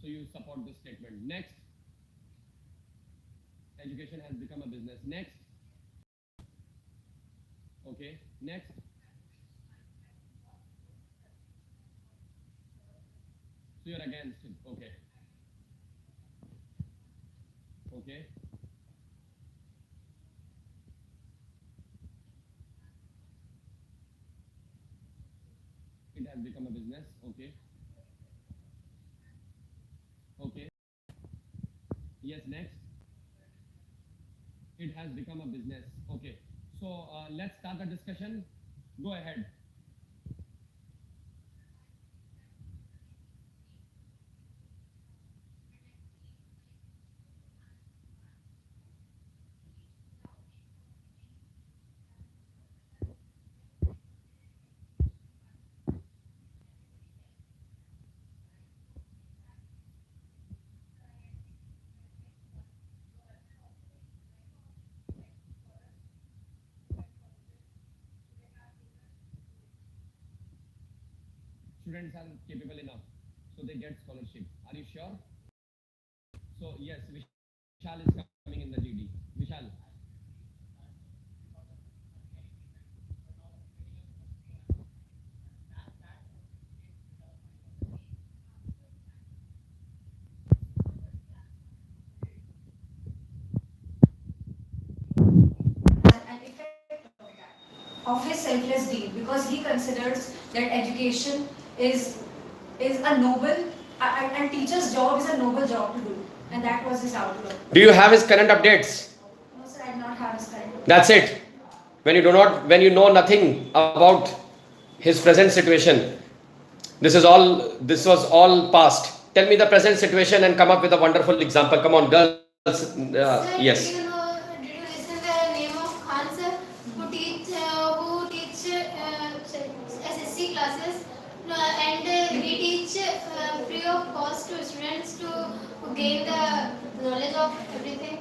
So you support this statement. Next, education has become a business. Next, okay. Next, so you're against it. Okay, okay. It has become a business. Okay, okay. Yes. Next, it has become a business. Okay. So let's start the discussion. Go ahead. Students are capable enough, so they get scholarship. Are you sure? So yes, Vishal is coming in the GD. Vishal. An effect of his selfless deed, because he considers that education is a noble and teacher's job is a noble job to do, and that was his outlook. Do you have his current updates? No, sir, I did not have his current. That's it. When you know nothing about his present situation, this was all past. Tell me the present situation and come up with a wonderful example. Come on, girls. Sir, Yes. did you listen the name of Khan sir who teach SSC classes and he teach free of cost to students to gain the knowledge of everything.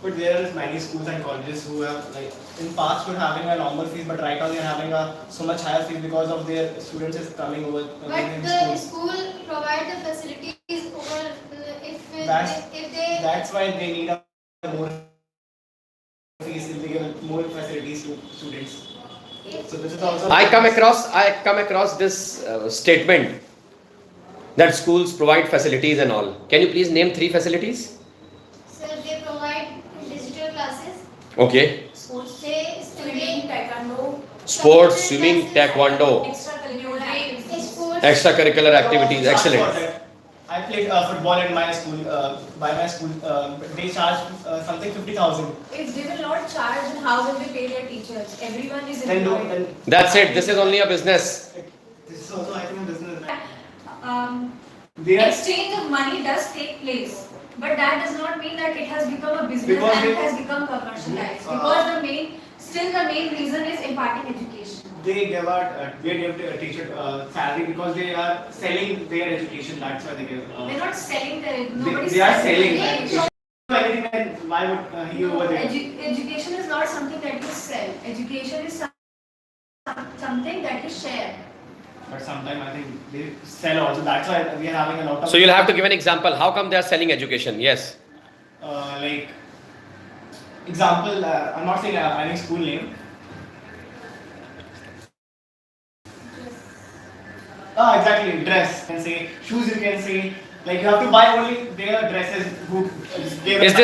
But there are many schools and colleges who have, like, in past were having a normal fees, but right now they are having a so much higher fees because of their students is coming over But in the school. school provide the facilities over if they That's why they need a more fees if they give more facilities to students. So this is also. I come across this statement that schools provide facilities and all. Can you please name three facilities? sir they provide digital classes. Okay. Sports, They swimming, taekwondo, Sports, swimming, taekwondo, extracurricular activities. sports. extracurricular activities. Excellent. I played football in my school. By my school, they charge something 50,000. If they will not charge, then how will they pay their teachers? Everyone is Then employed. then That's it. This is only a business. this is also, I think, a business. They are Exchange of money does take place, but that does not mean that it has become a business Because and they- it has become commercialized. Uh, Because the main reason is imparting education. they give a teacher salary because they are selling their education. That's why they give. They're not selling their, They, nobody's they are selling. selling. They- Anything, then why would he over there? Education is not something that you sell. Education is something that you share. But sometimes I think they sell also. That's why we are having a lot of. So you'll have to give an example. How come they are selling education? Yes. Like example, I'm not saying any school name. Exactly. Dress. You can say shoes. You can say, like, you have to buy only their dresses. Who they Is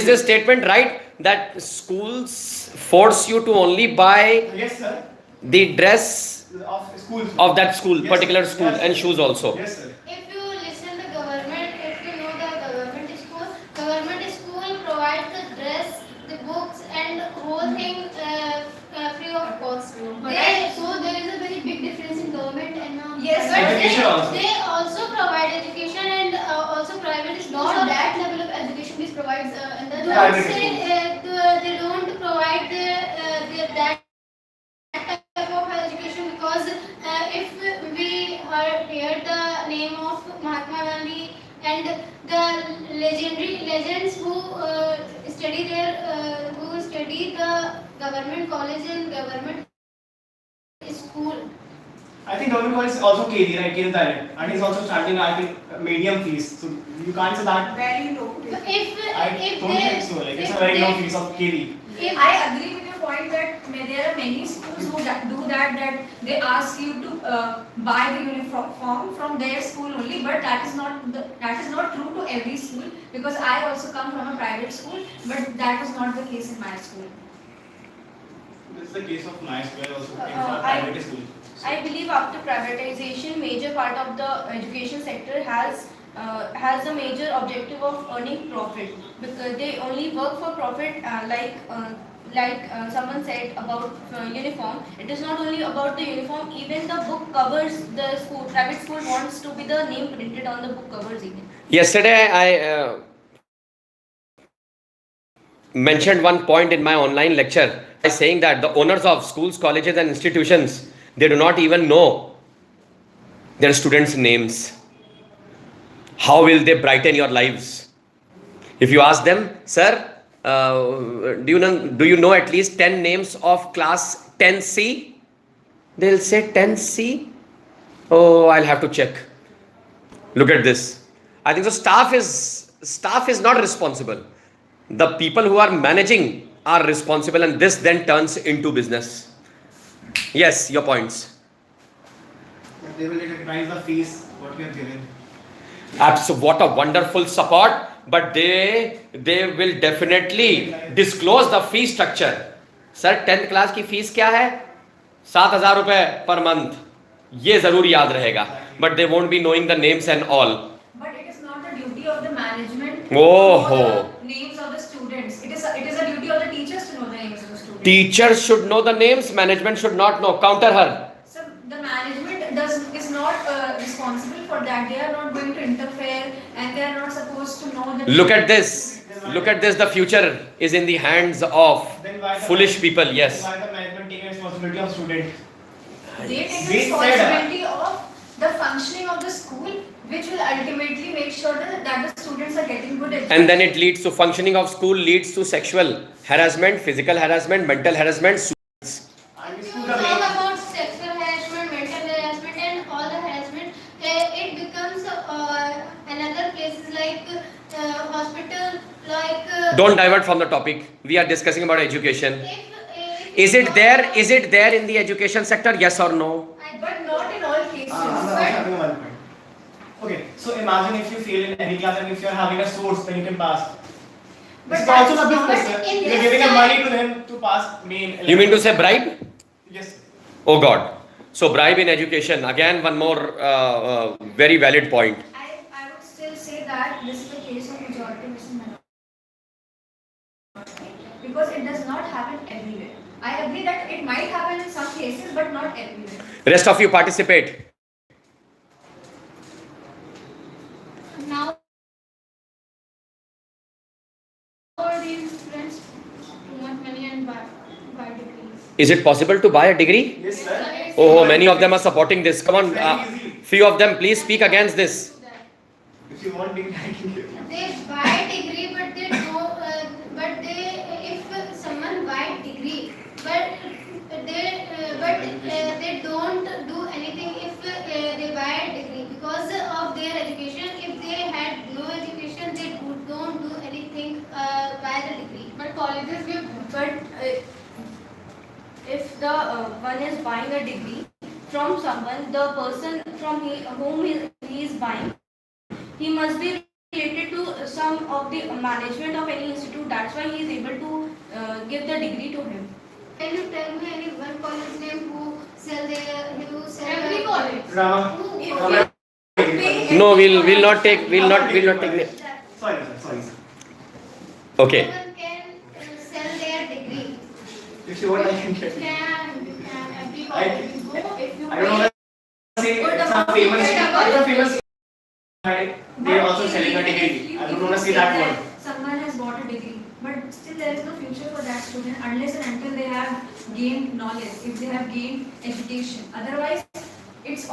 this statement right that schools force you to only buy Yes, sir. the dress Of school. of that school, Yes, particular sir. school, Yes, and sir. shoes also? Yes, sir. If you listen the government, if you know the government school provides the dress, the books, and whole thing free of cost. So there is a very big difference in government and Yes, but education also. they also provide education and also private schools. Not that level of education which provides and the Private don't say they don't provide that type of education because if we hear the name of Mahatma Gandhi and the legends who study the government college and government school. I think think government college is also KD, right? KD Thailand, and he's also charging, I think, medium fees. So you can't say that. Very low. So if I if don't they, think so. Like it's if a very low they- fees of KD. if I agree with your point that there are many schools who do that they ask you to buy the uniform from their school only, but that is not true to every school, because I also come from a private school, but that was not the case in my school. This is the case of my school also in I- private school. I believe after privatization, major part of the education sector has the major objective of earning profit, because they only work for profit, like someone said about uniform. It is not only about the uniform, even the book covers. The private school wants to be the name printed on the book covers even. Yesterday, I mentioned one point in my online lecture by saying that the owners of schools, colleges, and institutions, they do not even know their students' names. How will they brighten your lives? If you ask them, sir, do you know at least 10 names of class 10C? They'll say 10C. Oh, I'll have to check. Look at this. I think the staff is not responsible. The people who are managing are responsible, and this then turns into business. Yes, your points. They will recognize the fees what we are giving. What a wonderful support, but they will definitely disclose the fee structure. Sir, 10th class की fees क्या है? 7,000 रुपए per month. ये जरूर याद रहेगा. But they won't be knowing the names and all. But it is not the duty of the management Oh, to know the names of the students. It is a duty of the teachers to know the names of the students. Teachers should know the names, management should not know. Counter her. So the management is not responsible for that. They are not going to interfere, and they are not supposed to know the. Look at this. Look at this. The future is in the hands of Then why the foolish people. Then Yes. why the management taking responsibility of student? They take They said, responsibility of the functioning of the school, which will ultimately make sure that the students are getting good education. And then it leads to functioning of school, leads to sexual harassment, physical harassment, mental harassment. And If school you the talk main. about sexual harassment, mental harassment, and all the harassment, it becomes another places like hospital, like. Don't divert from the topic. We are discussing about education. Is it there in the education sector? Yes or no? But not in all cases. I'm having one point. Okay, so imagine if you fail in any class and if you are having a source, then you can pass. But It's also that's the not- business. but Sir. in You're this giving a time- money to them to pass main. You mean to say bribe? Yes. Oh God. So bribe in education. Again, one more very valid point. I would still say that this is the case of majority versus minority, because it does not happen everywhere. I agree that it might happen in some cases, but not everywhere. Rest of you participate. Now, these students too much money and buy degrees. Is it possible to buy a degree? Yes, sir. Oh, many of them are supporting this. Come on, Very easy. few of them, please speak against this. If you want degree, I can give you. They buy degree, but they don't. But if someone buy degree, but they don't do anything if they buy a degree because of their education. If they had no education, they don't do anything by the degree. But colleges give, if the one is buying a degree from someone, the person from whom he is buying, he must be related to some of the management of any institute. That's why he is able to give the degree to him. Can you tell me any one college name who sell Every college. Rama. No, we'll not take. Sorry, sir. Okay. Someone can sell their degree. If you want, I can get you. Can every I- college go if you I don't know. Say some famous. They are also selling a degree. I don't want to say that word. Someone has bought a degree, but still there is no future for that student unless and until they have gained knowledge, if they have gained education. Otherwise, it's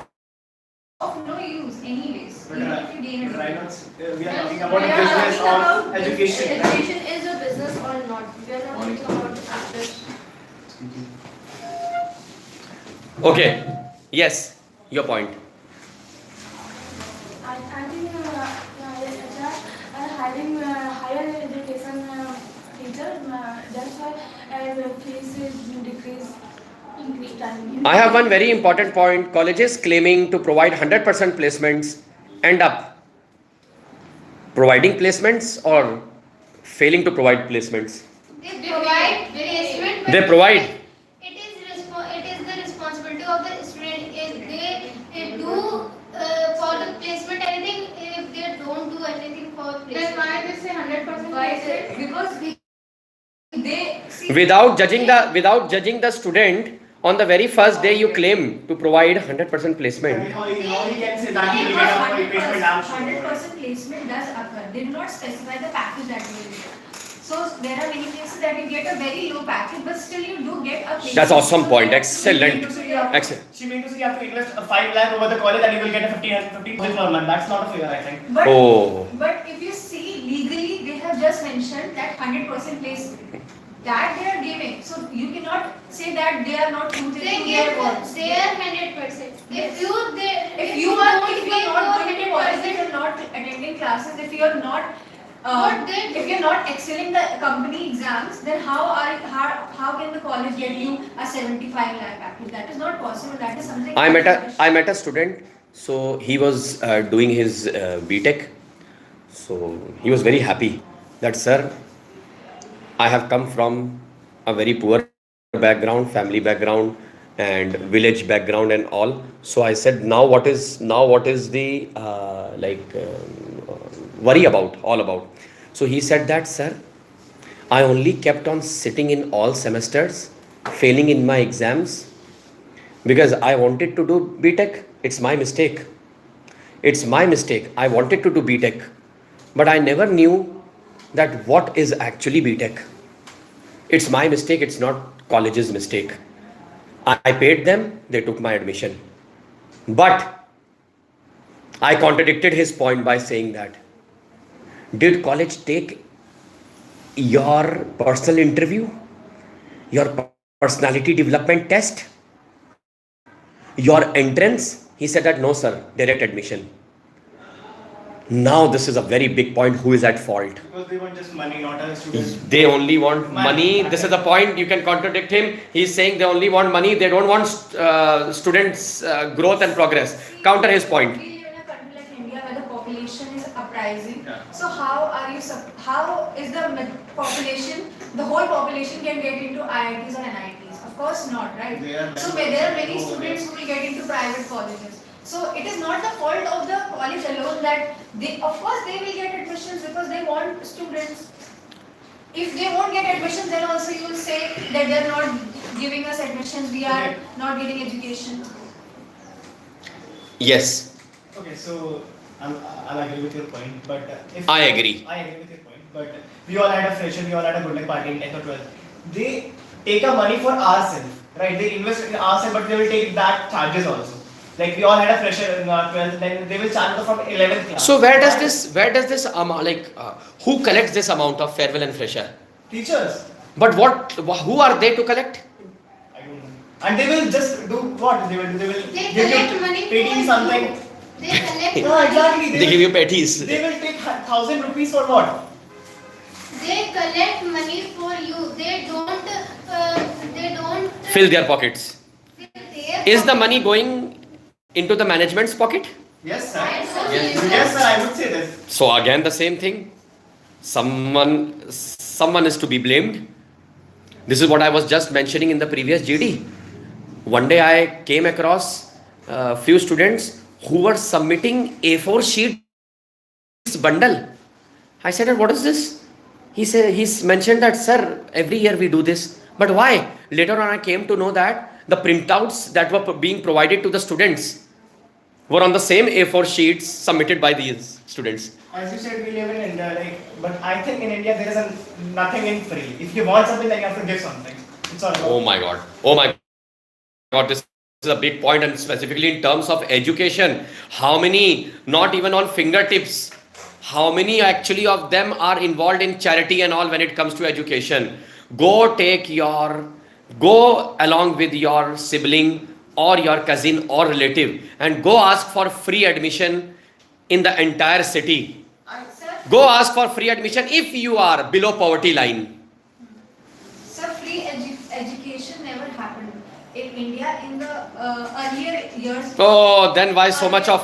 of no use anyways, But even if you gain a right degree. now, we are talking We about are business talking about or education. if education is a business or not. We are not talking about the factors. Okay. Yes. your point. I think HR are having higher education teacher. That's why fees is increased. I have one very important point. Colleges claiming to provide 100% placements end up providing placements or failing to provide placements. They provide placement, but They provide. it is the responsibility of the student. If they do for the placement anything, if they don't do anything for placement. Then why they say 100% placement? Because they see Without judging the student, on the very first day you claim to provide 100% placement. How he can say that he will get a placement? I'm sure. 100% placement does occur. They do not specify the package that you will get. So there are many places that you get a very low package, but still you do get a placement. That's awesome point. She Excellent. means to say you have to- Excellent. She means to say you have to invest 5 lakh over the college and you will get a 15,000 per month. That's not fair, I think. But, Oh. but if you see legally, they have just mentioned that 100% placement. That they are giving. So you cannot say that they are not They fulfilling give their words. their 100%. Yes. If you If don't you are not give going to college, if 100%, you're not attending classes, if you're not What they- if you're not excelling the company exams, then how can the college get you a 75 lakh package? That is not possible. That is something. I met a student. So he was doing his BTech. So he was very happy that, sir, I have come from a very poor background, family background, and village background and all. So I said, now what is the worry about all about? So he said that, sir, I only kept on sitting in all semesters, failing in my exams because I wanted to do BTech. It's my mistake. It's my mistake. I wanted to do BTech, but I never knew that what is actually BTech. It's my mistake. It's not college's mistake. I paid them. They took my admission. But I contradicted his point by saying that, did college take your personal interview, your personality development test, your entrance? He said that, no, sir, direct admission. Now this is a very big point. Who is at fault? Because they want just money, not a student. They only want money. This is the point. You can contradict him. He's saying they only want money. They don't want students' growth and progress. Counter his point. We live in a country like India where the population is uprising. Yeah. So how is the population, the whole population can get into IITs or NITs? Of course not, right? There are many students who will get into private colleges. So it is not the fault of the college alone that of course they will get admissions because they want students. If they won't get admissions, then also you will say that they are not giving us admissions, we are not getting education. Yes, Okay, so I'll agree with your point, but if I agree. I agree with your point, but we all had a fresher, we all had a good luck party in 10th or 12th. They take a money for ourselves, right? They invest in ourselves, but they will take that charges also. Like we all had a fresher in 12th, then they will charge us from 11th class. So where does this amount, who collects this amount of farewell and fresher? Teachers. But who are they to collect? I don't know. And they will just do what? They will They give collect you money 18 for something. you. They collect No, money. exactly. They give you patties. They will take 1,000 rupees for what? They collect money for you. They don't Fill their pockets. fill their Is the money going into the management's pocket? Yes, sir. I don't Yes, think yes, so. sir. I would say this. So again the same thing. Someone is to be blamed. This is what I was just mentioning in the previous GD. One day I came across a few students who were submitting A4 sheets bundle. I said, what is this? He's mentioned that, sir, every year we do this. But why? Later on I came to know that the printouts that were being provided to the students were on the same A4 sheets submitted by these students. As you said, we live in India, but I think in India there is nothing in free. If you want something, then you have to give something. It's all about. Oh my God, this is a big point, and specifically in terms of education, how many, not even on fingertips, how many actually of them are involved in charity and all when it comes to education? Go along with your sibling or your cousin or relative and go ask for free admission in the entire city. Sir, Go ask for free admission if you are below poverty line. sir, free education never happened in India in the earlier years. Oh, then why so much of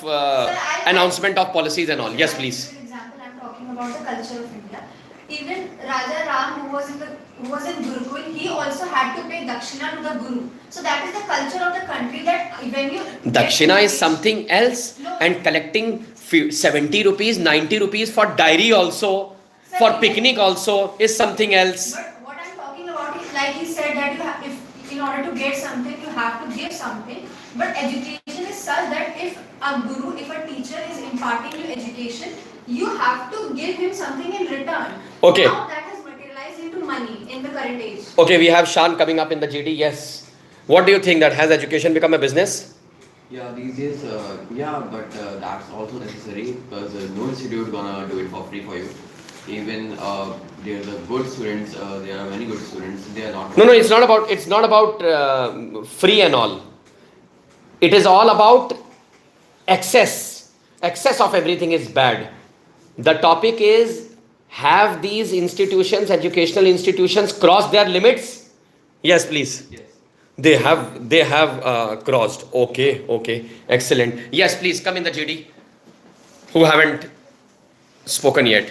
Sir, I- announcement of policies and all? Yes, For please. example, I'm talking about the culture of India. Even Raja Ram, who was in Gurukul, he also had to pay dakshina to the guru. So that is the culture of the country, that when you Dakshina is something else, No. and collecting 70 rupees, 90 rupees for diary also, Sir, for even- picnic also is something else. But what I'm talking about is, like he said, that if in order to get something, you have to give something. But education is such that if a guru, if a teacher is imparting you education, you have to give him something in return. Okay. Now that has materialized into money in the current age. Okay, we have Shan coming up in the GD. Yes. What do you think, that has education become a business? Yeah, these days, but that's also necessary because no institute gonna do it for free for you. Even they're the good students, there are many good students, they are not. No, it's not about free and all. It is all about excess. Excess of everything is bad. The topic is, have these institutions, educational institutions, crossed their limits? Yes, please. Yes. They have crossed. Okay, excellent. Yes, please come in the GD. Who haven't spoken yet?